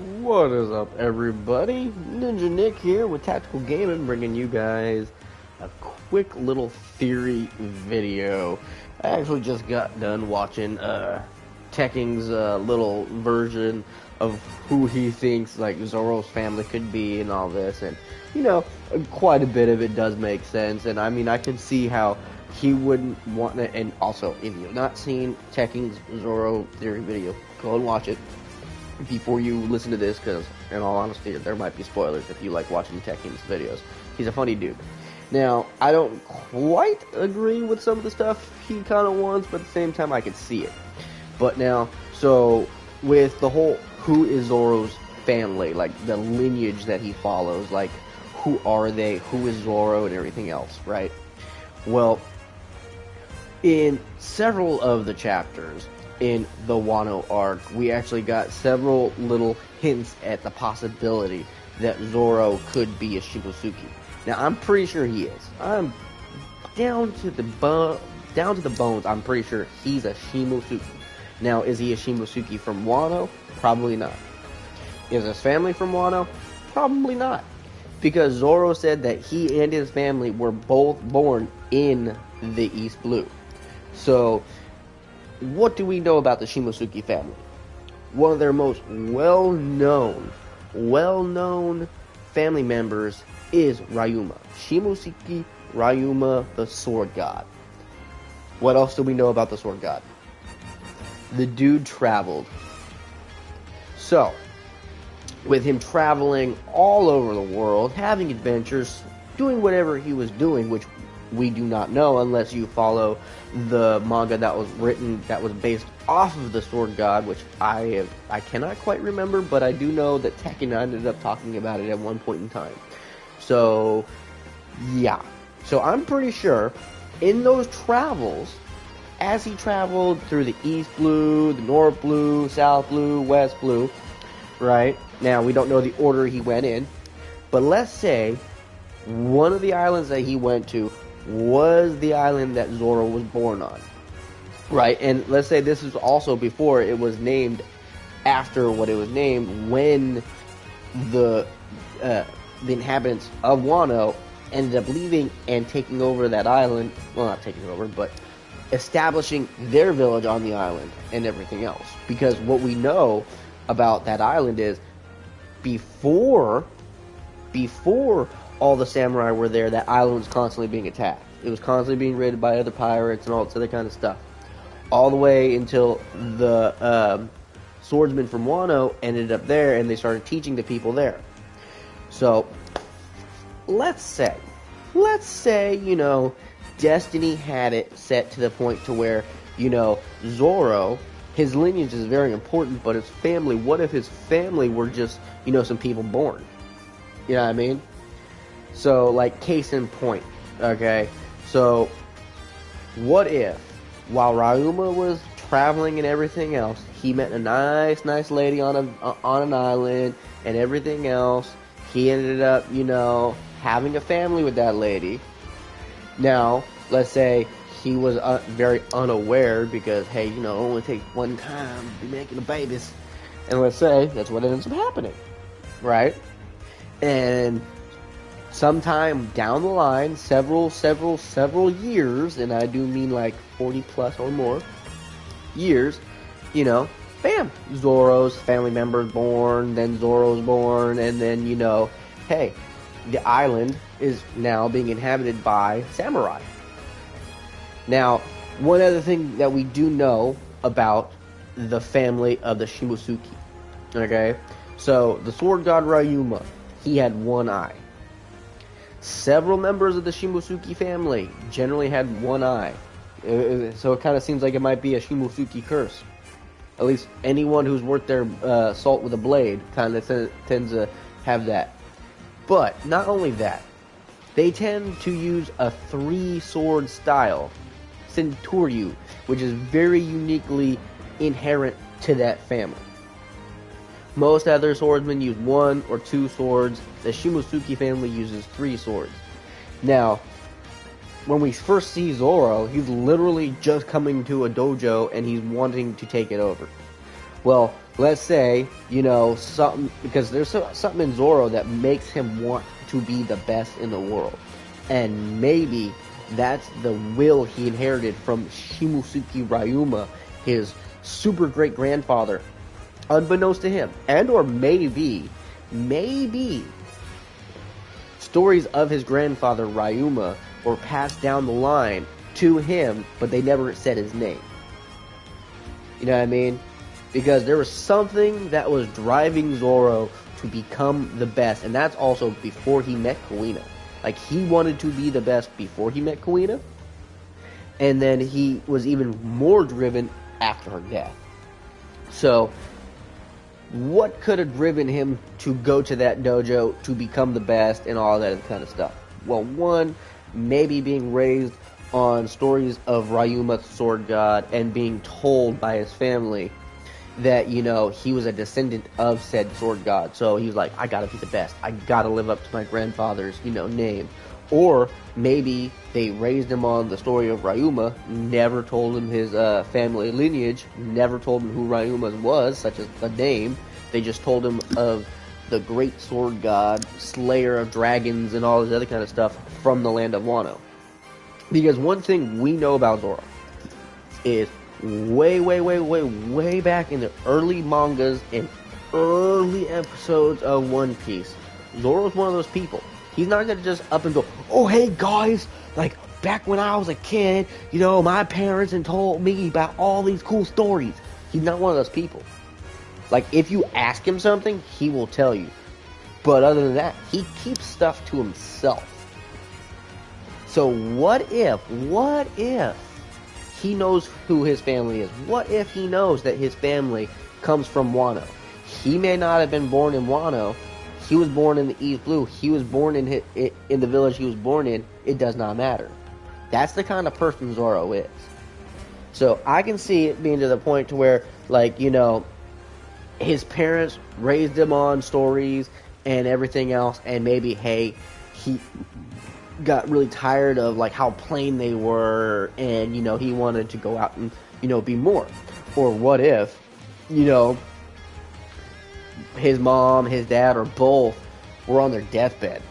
What is up, everybody? Ninja Nick here with Tactical Gaming, bringing you guys a quick little theory video. I actually just got done watching Tekking's little version of who he thinks like Zoro's family could be and all this, and quite a bit of it does make sense. And I mean, I can see how he wouldn't want to. And also, if you've not seen Tekking's Zoro theory video, go and watch it before you listen to this, because in all honesty there might be spoilers if you like watching Tekken's videos. He's a funny dude. Now, I don't quite agree with some of the stuff he kind of wants, but at the same time I can see it. But now, so with the whole who is Zoro's family, like the lineage that he follows, like who are they, who is Zoro, and everything else, right? Well, in several of the chapters in the Wano arc, we actually got several little hints at the possibility that Zoro could be a Shimosuke. Now, I'm pretty sure he is. I'm down to the bones. I'm pretty sure he's a Shimosuke. Now, is he a Shimosuke from Wano? Probably not. Is his family from Wano? Probably not. Because Zoro said that he and his family were both born in the East Blue. So, what do we know about the Shimosuke family? One of their most well-known family members is Ryuma. Shimosuke Ryuma, the Sword God. What else do we know about the Sword God? The dude traveled. So, with him traveling all over the world, having adventures, doing whatever he was doing, which we do not know unless you follow the manga that was written, that was based off of the Sword God, which I cannot quite remember, but I do know that Tekken ended up talking about it at one point in time. So, yeah. So I'm pretty sure in those travels, as he traveled through the East Blue, the North Blue, South Blue, West Blue, right? Now, we don't know the order he went in, but let's say one of the islands that he went to was the island that Zoro was born on, right? And let's say this is also before it was named after what it was named, when the inhabitants of Wano ended up leaving and taking over that island. Well, not taking over, but establishing their village on the island and everything else. Because what we know about that island is before all the samurai were there, that island was constantly being attacked. It was constantly being raided by other pirates and all this other kind of stuff. All the way until the swordsmen from Wano ended up there and they started teaching the people there. So, let's say, Destiny had it set to the point to where, Zoro, his lineage is very important, but his family, what if his family were just, some people born? You know what I mean? So, like, case in point, okay? So, what if, while Ryuma was traveling and everything else, he met a nice lady on an island and everything else. He ended up, having a family with that lady. Now, let's say he was very unaware because, hey, it only takes one time to be making babies. And let's say that's what ends up happening, right? And sometime down the line, several years, and I do mean like 40 plus or more years, bam, Zoro's family member's born, then Zoro's born, and then, hey, the island is now being inhabited by samurai. Now, one other thing that we do know about the family of the Shimosuke, okay? So, the Sword God Ryuma, he had one eye. Several members of the Shimosuke family generally had one eye. So it kind of seems like it might be a Shimosuke curse. At least anyone who's worth their salt with a blade kind of tends to have that. But not only that, they tend to use a 3-sword style, Sentoryu, which is very uniquely inherent to that family. Most other swordsmen use 1 or 2 swords. The Shimosuke family uses 3 swords. Now, when we first see Zoro, he's literally just coming to a dojo and he's wanting to take it over. Well, let's say, something, because there's something in Zoro that makes him want to be the best in the world. And maybe that's the will he inherited from Shimosuke Ryuma, his super great grandfather, unbeknownst to him. And or maybe, stories of his grandfather Ryuma were passed down the line to him, but they never said his name. You know what I mean? Because there was something that was driving Zoro to become the best, and that's also before he met Kuina. Like, he wanted to be the best before he met Kuina, and then he was even more driven after her death. So, what could have driven him to go to that dojo to become the best and all that kind of stuff? Well, one, maybe being raised on stories of Ryuma, the sword god, and being told by his family that, he was a descendant of said sword god. So he was like, I gotta be the best. I gotta live up to my grandfather's, name. Or maybe they raised him on the story of Ryuma, never told him his family lineage, never told him who Ryuma was, such as the name. They just told him of the great sword god, slayer of dragons, and all this other kind of stuff from the land of Wano. Because one thing we know about Zoro is way back in the early mangas and early episodes of One Piece, Zoro's one of those people. He's not going to just up and go, oh, hey, guys, like, back when I was a kid, my parents and told me about all these cool stories. He's not one of those people. Like, if you ask him something, he will tell you. But other than that, he keeps stuff to himself. So what if he knows who his family is? What if he knows that his family comes from Wano? He may not have been born in Wano. He was born in the East Blue. He was born in the village he was born in. It does not matter. That's the kind of person Zoro is. So I can see it being to the point to where, like, his parents raised him on stories and everything else, and maybe, hey, he got really tired of, like, how plain they were, and, he wanted to go out and, be more. Or what if, his mom, his dad, or both were on their deathbed,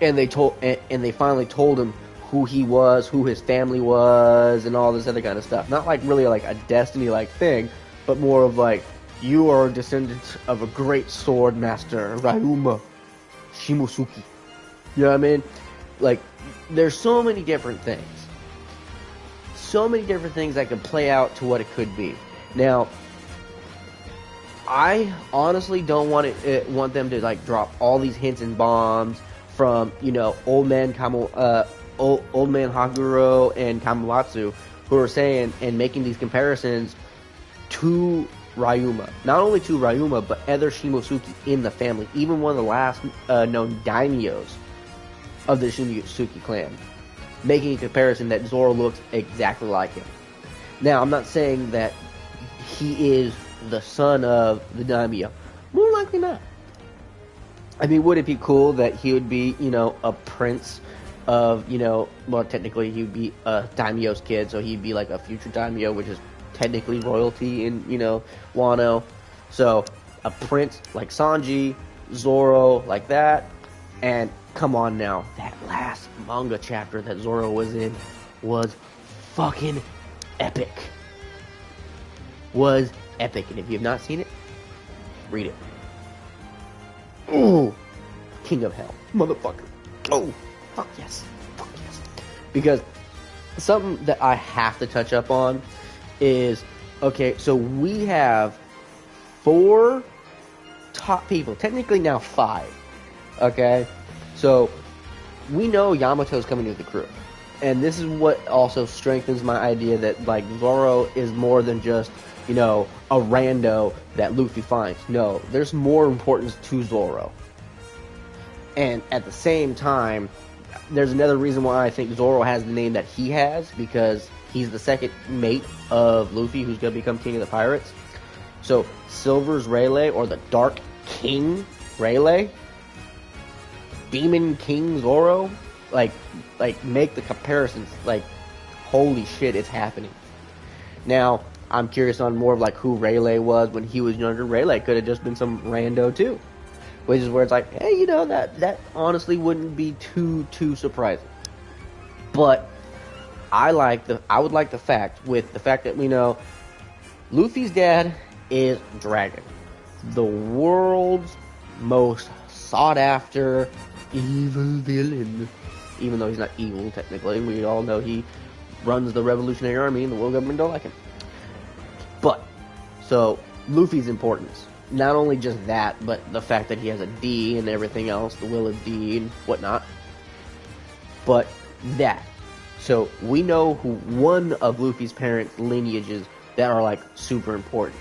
and they finally told him who he was, who his family was, and all this other kind of stuff. Not like really like a Destiny-like thing, but more of like, you are a descendant of a great sword master, Ryuma Shimosuke. You know what I mean? Like, there's so many different things. So many different things that could play out to what it could be. Now, I honestly don't want them to, like, drop all these hints and bombs from, old man Haguro and Kamuatsu, who are saying and making these comparisons to Ryuma. Not only to Ryuma, but other Shimosuke in the family. Even one of the last known daimyos of the Shimosuke clan. Making a comparison that Zoro looks exactly like him. Now, I'm not saying that he is the son of the daimyo. More likely not. I mean, would it be cool that he would be, a prince of, well, technically he would be a daimyo's kid, so he'd be like a future daimyo, which is technically royalty in, Wano. So, a prince like Sanji, Zoro, like that. And come on now, that last manga chapter that Zoro was in was fucking epic. Was epic. And if you have not seen it, read it. Ooh, King of Hell, motherfucker. Oh, fuck yes. Fuck yes. Because something that I have to touch up on is, okay, so we have 4 top people, technically now 5, okay? So, we know Yamato's coming to the crew, and this is what also strengthens my idea that, like, Zoro is more than just, a rando that Luffy finds. No, there's more importance to Zoro. And at the same time, there's another reason why I think Zoro has the name that he has, because he's the second mate of Luffy, who's going to become King of the Pirates. So, Silver's Rayleigh, or the Dark King Rayleigh, Demon King Zoro, like make the comparisons, like, holy shit, it's happening. Now, I'm curious on more of like who Rayleigh was when he was younger. Rayleigh could have just been some rando too, which is where it's like, hey, you know, that honestly wouldn't be too surprising. But I would like the fact that we know Luffy's dad is Dragon, the world's most sought after evil villain. Even though he's not evil technically, we all know he runs the Revolutionary Army and the world government don't like him. But so Luffy's importance, not only just that, but the fact that he has a D and everything else, the will of D and whatnot. But that. So we know who one of Luffy's parents' lineages that are like super important.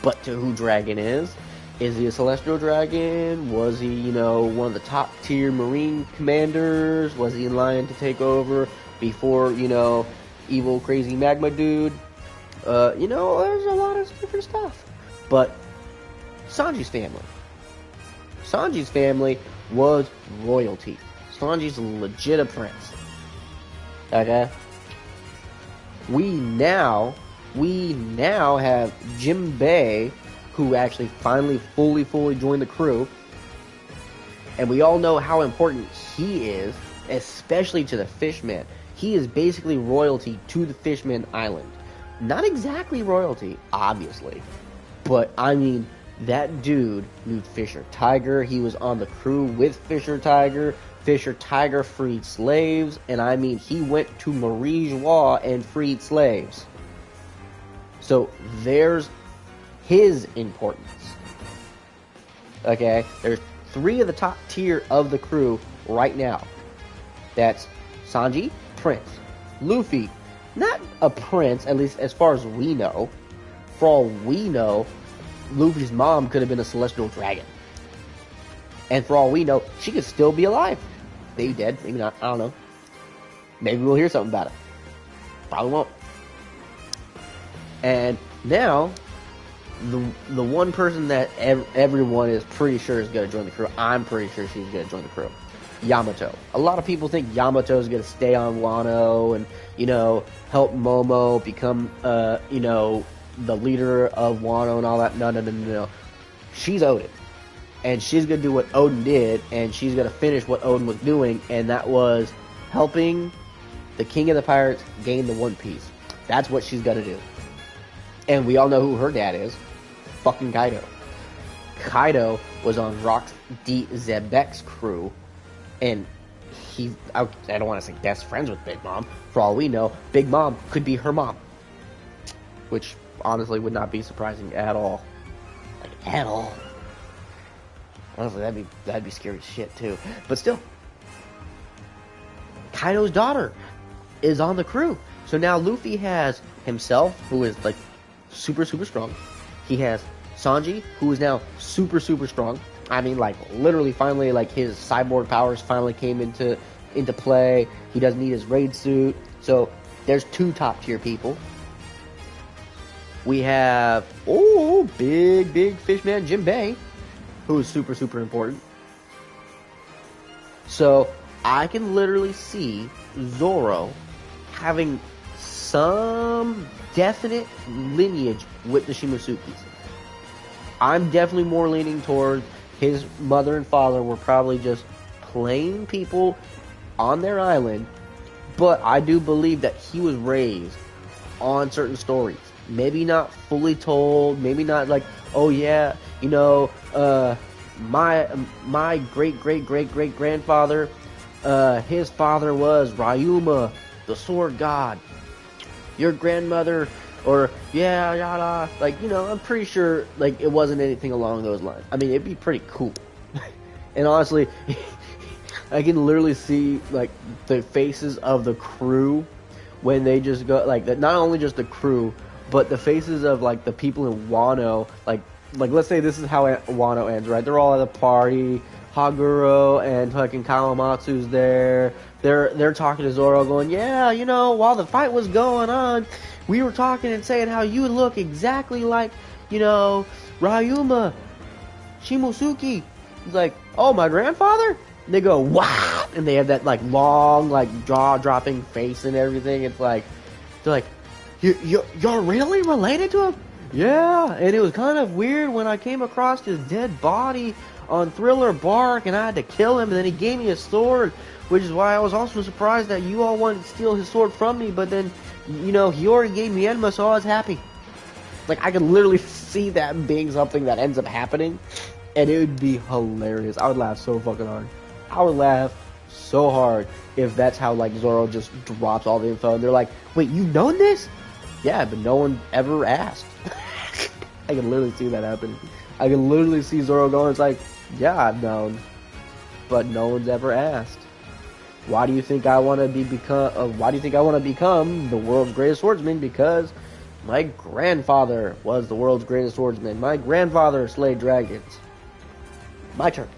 But to who Dragon is he a Celestial Dragon? Was he, you know, one of the top tier Marine commanders? Was he in line to take over before, you know, evil crazy magma dude? You know, there's a lot of different stuff. But Sanji's family was royalty. Sanji's legit a prince. Okay? We now have Jinbei, who actually finally fully joined the crew. And we all know how important he is, especially to the Fishmen. He is basically royalty to the Fishmen Island. Not exactly royalty, obviously. But, I mean, that dude knew Fisher Tiger. He was on the crew with Fisher Tiger. Fisher Tiger freed slaves. And, I mean, he went to Marie Joie and freed slaves. So, there's his importance. Okay? There's 3 of the top tier of the crew right now. That's Sanji, Prince. Luffy, not a prince, at least as far as we know. For all we know, Luffy's mom could have been a celestial dragon. And for all we know, she could still be alive. Maybe dead, maybe not, I don't know. Maybe we'll hear something about it. Probably won't. And now, the one person that everyone is pretty sure is going to join the crew, I'm pretty sure she's going to join the crew. Yamato. A lot of people think Yamato is going to stay on Wano and, you know, help Momo become, you know, the leader of Wano and all that. No. She's Odin. And she's going to do what Odin did, and she's going to finish what Odin was doing, and that was helping the King of the Pirates gain the One Piece. That's what she's going to do. And we all know who her dad is. Fucking Kaido. Kaido was on Rox D. Zebek's crew, and I don't want to say best friends with Big Mom. For all we know, Big Mom could be her mom. Which, honestly, would not be surprising at all. Like, at all. Honestly, that'd be scary as shit, too. But still, Kaido's daughter is on the crew. So now Luffy has himself, who is, like, super strong. He has Sanji, who is now super strong. I mean, like, literally, finally, like, his cyborg powers finally came into play. He doesn't need his raid suit. So, there's 2 top-tier people. We have, big fishman Jinbei, who is super important. So, I can literally see Zoro having some definite lineage with the Shimotsukis. I'm definitely more leaning toward his mother and father were probably just plain people on their island, but I do believe that he was raised on certain stories. Maybe not fully told, maybe not like, oh yeah, you know, my great grandfather, his father was Ryuma, the sword god. Your grandmother, or yada, like, you know, I'm pretty sure, like, it wasn't anything along those lines. I mean, it'd be pretty cool. And honestly, I can literally see, like, the faces of the crew when they just go, like, not only just the crew, but the faces of, like, the people in Wano, like, let's say this is how Wano ends, right? They're all at a party, Haguro and fucking Kawamatsu's there. They're talking to Zoro going, yeah, you know, while the fight was going on, we were talking and saying how you look exactly like, you know, Ryuma, Shimotsuki. He's like, oh, my grandfather? And they go, wow! And they have that, like, long, like, jaw-dropping face and everything. It's like, they're like, You're really related to him? Yeah, and it was kind of weird when I came across his dead body on Thriller Bark, and I had to kill him, and then he gave me a sword, which is why I was also surprised that you all wanted to steal his sword from me, but then, you know, he already gave me Enma, so I was happy. Like, I could literally see that being something that ends up happening, and it would be hilarious. I would laugh so fucking hard. I would laugh so hard if that's how, like, Zoro just drops all the info, and they're like, wait, you've known this? Yeah, but no one ever asked. I can literally see that happening. I can literally see Zoro going, it's like, yeah, I've known, but no one's ever asked. Why do you think I want to become the world's greatest swordsman? Because my grandfather was the world's greatest swordsman. My grandfather slayed dragons. My turn.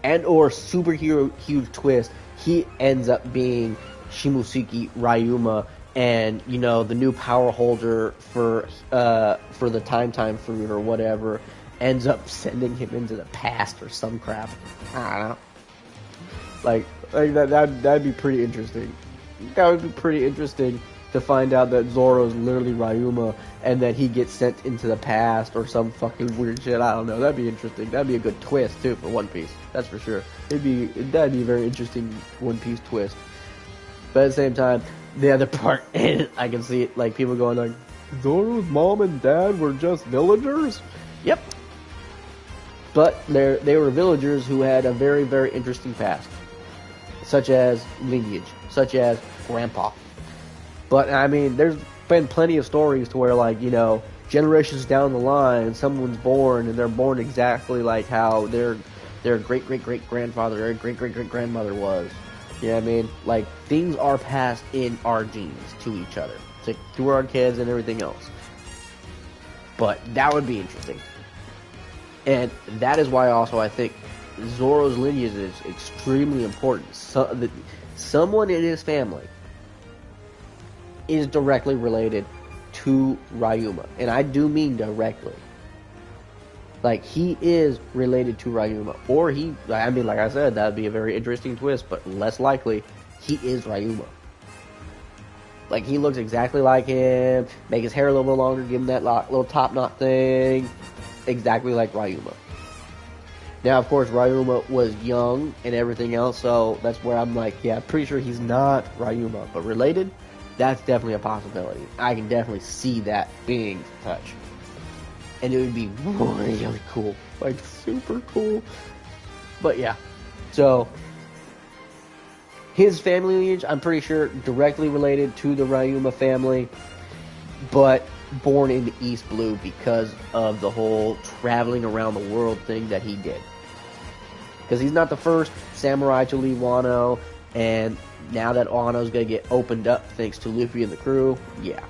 And or super huge twist, he ends up being Shimosuke Ryuma, and you know, the new power holder for the time fruit or whatever ends up sending him into the past or some crap. I don't know. Like that'd be pretty interesting. That would be pretty interesting to find out that Zoro's literally Ryuma and that he gets sent into the past or some fucking weird shit. I don't know. That'd be interesting. That'd be a good twist too for One Piece. That's for sure. That'd be a very interesting One Piece twist. But at the same time, the other part, and I can see it, like people going like, Zoro's mom and dad were just villagers? Yep. But they were villagers who had a very, very interesting past. Such as lineage. Such as grandpa. But, I mean, there's been plenty of stories to where, like, you know, generations down the line, someone's born, and they're born exactly like how their great-great-great-grandfather or great-great-great-grandmother was. You know what I mean? Like, things are passed in our genes to each other. To through our kids and everything else. But that would be interesting. And that is why also I think Zoro's lineage is extremely important. Someone in his family is directly related to Ryuma. And I do mean directly. Like, he is related to Ryuma. Or I mean, like I said, that would be a very interesting twist, but less likely, he is Ryuma. Like, he looks exactly like him, make his hair a little bit longer, give him that little top knot thing, exactly like Ryuma. Now, of course, Ryuma was young and everything else, so that's where I'm like, yeah, pretty sure he's not Ryuma, but related, that's definitely a possibility. I can definitely see that being touched. And it would be really cool. Like, super cool. But yeah. So, his family lineage, I'm pretty sure, directly related to the Ryuma family. But born in the East Blue because of the whole traveling around the world thing that he did. Because he's not the first samurai to leave Wano. And now that Wano's going to get opened up thanks to Luffy and the crew, yeah.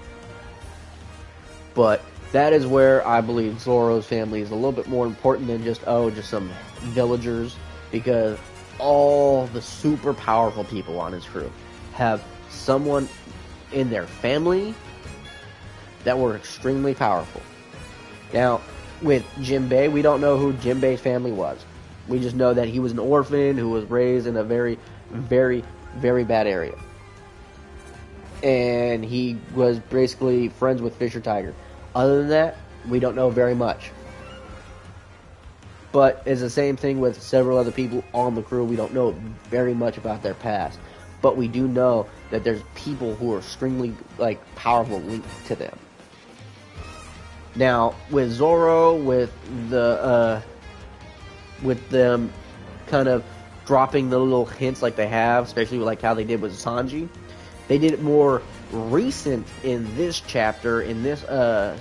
But that is where I believe Zoro's family is a little bit more important than just some villagers. Because all the super powerful people on his crew have someone in their family that were extremely powerful. Now, with Jinbei, we don't know who Jinbei's family was. We just know that he was an orphan who was raised in a very, very, very bad area. And he was basically friends with Fisher Tiger. Other than that, we don't know very much. But it's the same thing with several other people on the crew. We don't know very much about their past. But we do know that there's people who are extremely, like, powerful linked to them. Now, with Zoro, with them kind of dropping the little hints like they have, especially like how they did with Sanji, they did it more recent in this chapter, in this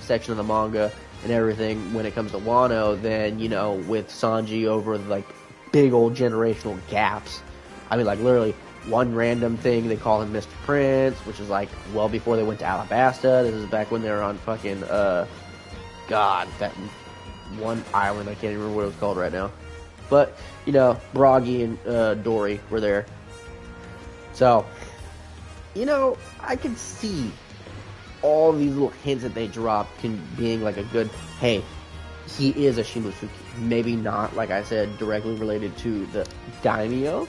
section of the manga and everything when it comes to Wano than, you know, with Sanji over like big old generational gaps. I mean, like literally one random thing, they call him Mr. Prince, which is like well before they went to Alabasta. This is back when they were on fucking God, that one island, I can't even remember what it was called right now. But, you know, Bragi and Dory were there. So, you know, I can see all these little hints that they drop being like a good, hey, he is a Shimosuke. Maybe not, like I said, directly related to the daimyo,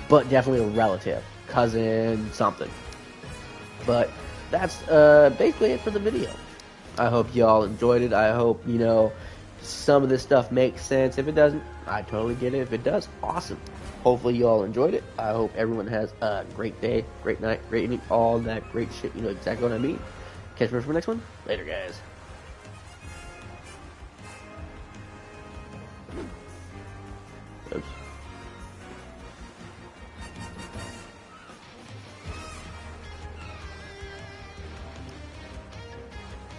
but definitely a relative, cousin, something. But that's basically it for the video. I hope y'all enjoyed it. I hope, you know, some of this stuff makes sense. If it doesn't, I totally get it. If it does, awesome. Hopefully you all enjoyed it. I hope everyone has a great day, great night, great evening, all that great shit. You know exactly what I mean. Catch me for the next one. Later, guys. Oops.